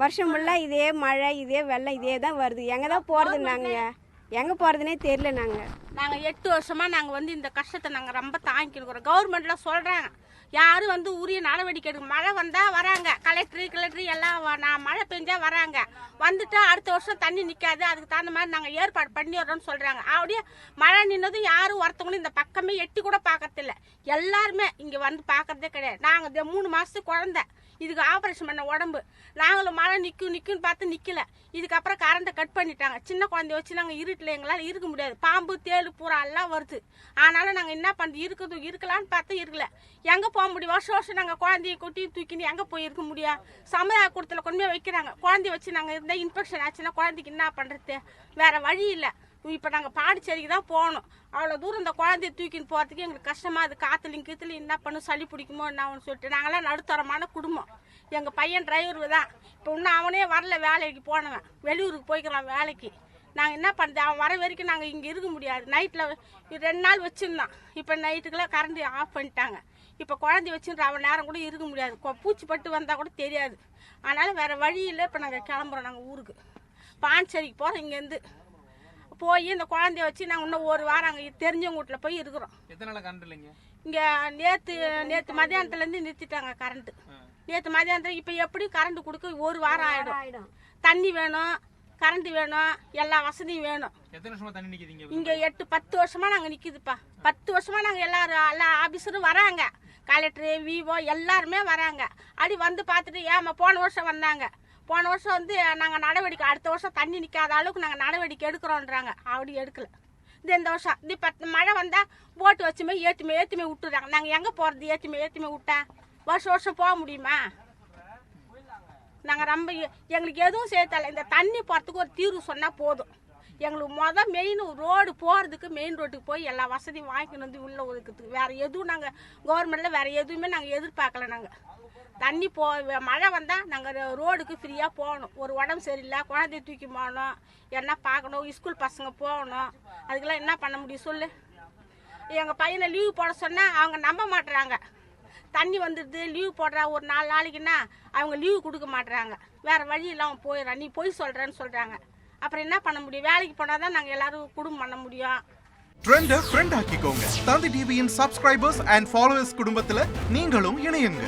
வருஷம் ஃபுல்லாக இதே மழை இதே வெள்ளம் இதே தான் வருது. எங்கே தான் போகிறது? நாங்கள் எங்கே போகிறதுனே தெரியல. நாங்கள் 8 வருஷமாக நாங்கள் வந்து இந்த கஷ்டத்தை நாங்கள் ரொம்ப தாங்கிக்கிறோம். கவர்மெண்ட்டில் சொல்கிறாங்க யாரும் உரிய நடவடிக்கை எடுக்க. மழை வந்தால் வராங்க, கலெக்டர் எல்லாம் மழை பெஞ்சா வராங்க. வந்துட்டு அடுத்த வருஷம் தண்ணி நிற்காது, அதுக்கு தகுந்த மாதிரி நாங்கள் ஏற்பாடு பண்ணிடுறோம்னு சொல்கிறாங்க. அப்படியே மழை நின்னதும் யாரும் ஒருத்தவங்களும் இந்த பக்கமே எட்டி கூட பார்க்கறதில்ல. எல்லாருமே இங்கே வந்து பார்க்கறதே கிடையாது. நாங்கள் 3 மாதத்துக்கு குழந்தை, இதுக்கு ஆப்ரேஷன் பண்ண உடம்பு. நாங்களும் மழை நிற்கும்னு பார்த்து நிற்கல. இதுக்கப்புறம் கரண்ட்டை கட் பண்ணிட்டாங்க. சின்ன குழந்தைய வச்சு நாங்கள் இருட்டில் எங்களால் இருக்க முடியாது. பாம்பு தேள் பூரா எல்லாம் வருது. ஆனாலும் நாங்கள் என்ன பண்ணுறது, இருக்கலான்னு பார்த்தா இருக்கல. எங்கே போக முடியும்? வருஷம் நாங்கள் குழந்தைய கொட்டி தூக்கின்னு எங்கே போய் இருக்க முடியும்? சமுதாய கூடத்தில் கொண்டு போய் வைக்கிறாங்க. குழந்தைய வச்சு நாங்கள் இருந்தால் இன்ஃபெக்ஷன் ஆச்சுன்னா குழந்தைக்கு என்ன பண்ணுறது? வேறு வழி இல்லை. இப்போ நாங்கள் பாண்டிச்சேரிக்கு தான் போகணும். அவ்வளோ தூரம் இந்த குழந்தைய தூக்கின்னு போகிறதுக்கு எங்களுக்கு கஷ்டமாக அது. காற்றுலையும் கீத்துலையும் என்ன பண்ணும், சளி பிடிக்குமோ என்ன ஒன்று சொல்லிட்டு நாங்களாம் நடுத்தரமான குடும்பம். எங்கள் பையன் டிரைவர் தான். இப்போ இன்னும் அவனே வரல, வேலைக்கு போனவன் வெளியூருக்கு போய்க்கிறான் வேலைக்கு. நாங்கள் என்ன பண்ணுறது? அவன் வர வரைக்கும் நாங்கள் இங்கே இருக்க முடியாது. நைட்டில் 2 நாள் வச்சுருந்தான். இப்போ நைட்டுக்கெல்லாம் கரண்ட் ஆஃப் பண்ணிட்டாங்க. இப்போ குழந்தைய வச்சுன்ற அவன் நேரம் கூட இருக்க முடியாது. பூச்சி பட்டு வந்தால் கூட தெரியாது. அதனால் வேறு வழி இல்லை. இப்போ நாங்கள் கிளம்புறோம். நாங்கள் ஊருக்கு பாண்டிச்சேரிக்கு போகிறோம். இங்கேருந்து போய் இந்த குழந்தைய வச்சு நாங்கள் இன்னும் 1 வாரம் அங்கே தெரிஞ்சவங்க வீட்டில் போய் இருக்கிறோம். இங்கே நேற்று மதியானத்துலேருந்து நிறுத்திட்டாங்க கரண்ட்டு. நேற்று மதியானத்தில் இப்போ எப்படி கரண்ட் கொடுக்க 1 வாரம் ஆகிடும். தண்ணி வேணும், கரண்ட் வேணும், எல்லா வசதியும் வேணும். இங்கே 8-10 வருஷமாக நாங்கள் நிற்கிதுப்பா. 10 வருஷமாக நாங்கள் எல்லா ஆஃபீஸரும் வராங்க. கலெக்டரு, விவோ எல்லாருமே வராங்க. அப்படி வந்து பார்த்துட்டு ஏமா போன வருஷம் வந்தாங்க. போன வருஷம் நாங்கள் நடவடிக்கை, அடுத்த வருஷம் தண்ணி நிற்காத அளவுக்கு நாங்கள் நடவடிக்கை எடுக்கிறோன்றாங்க. அப்படி எடுக்கல. இந்த வருஷம் இப்போ மழை வந்தால் போட்டு வச்சுமே ஏற்றுமே விட்டுறாங்க. நாங்கள் எங்கே போகிறது? ஏற்றுமே விட்டா வருஷம் போக முடியுமா? நாங்கள் ரொம்ப எங்களுக்கு எதுவும் செய்யல. இந்த தண்ணி போகிறதுக்கு ஒரு தீர்வு சொன்னால் போதும். எங்களுக்கு மெயின் ரோடு போகிறதுக்கு மெயின் ரோட்டுக்கு போய் எல்லா வசதியும் வாங்கிக்கணும் உள்ளே ஒதுக்கிறதுக்கு. வேறு எதுவும் நாங்கள் கவர்மெண்ட்டில் வேறு எதுவுமே நாங்கள் எதிர்பார்க்கல. நாங்கள் தண்ணி மழை வந்தால் நாங்கள் ரோடுக்கு ஃப்ரீயாக போகணும். ஒரு உடம்பு சரியில்லை, குழந்தைய தூக்கி போகணும், என்ன பார்க்கணும், ஸ்கூல் பசங்க போகணும். அதுக்கெல்லாம் என்ன பண்ண முடியும் சொல்லு? எங்கள் பையனை லீவு போட சொன்னால் அவங்க நம்ப மாட்டுறாங்க. தண்ணி வந்துடுது லீவு போடுறா ஒரு 4 நாளைக்குன்னா அவங்க லீவு கொடுக்க மாட்டுறாங்க. வேறு வழி இல்லாமல் போயிடுறான். நீ போய் சொல்கிறேன்னு சொல்கிறாங்க. அப்புறம் என்ன பண்ண முடியும்? வேலைக்கு போனால் தான் நாங்கள் எல்லாரும் குடும்பம் பண்ண முடியும். ட்ரெண்டை ஃப்ரெண்ட் ஆக்கிக்கோங்க. தந்தி டிவியின் சப்ஸ்கிரைபர்ஸ் அண்ட் ஃபாலோவர்ஸ் குடும்பத்தில் நீங்களும் இணையுங்க.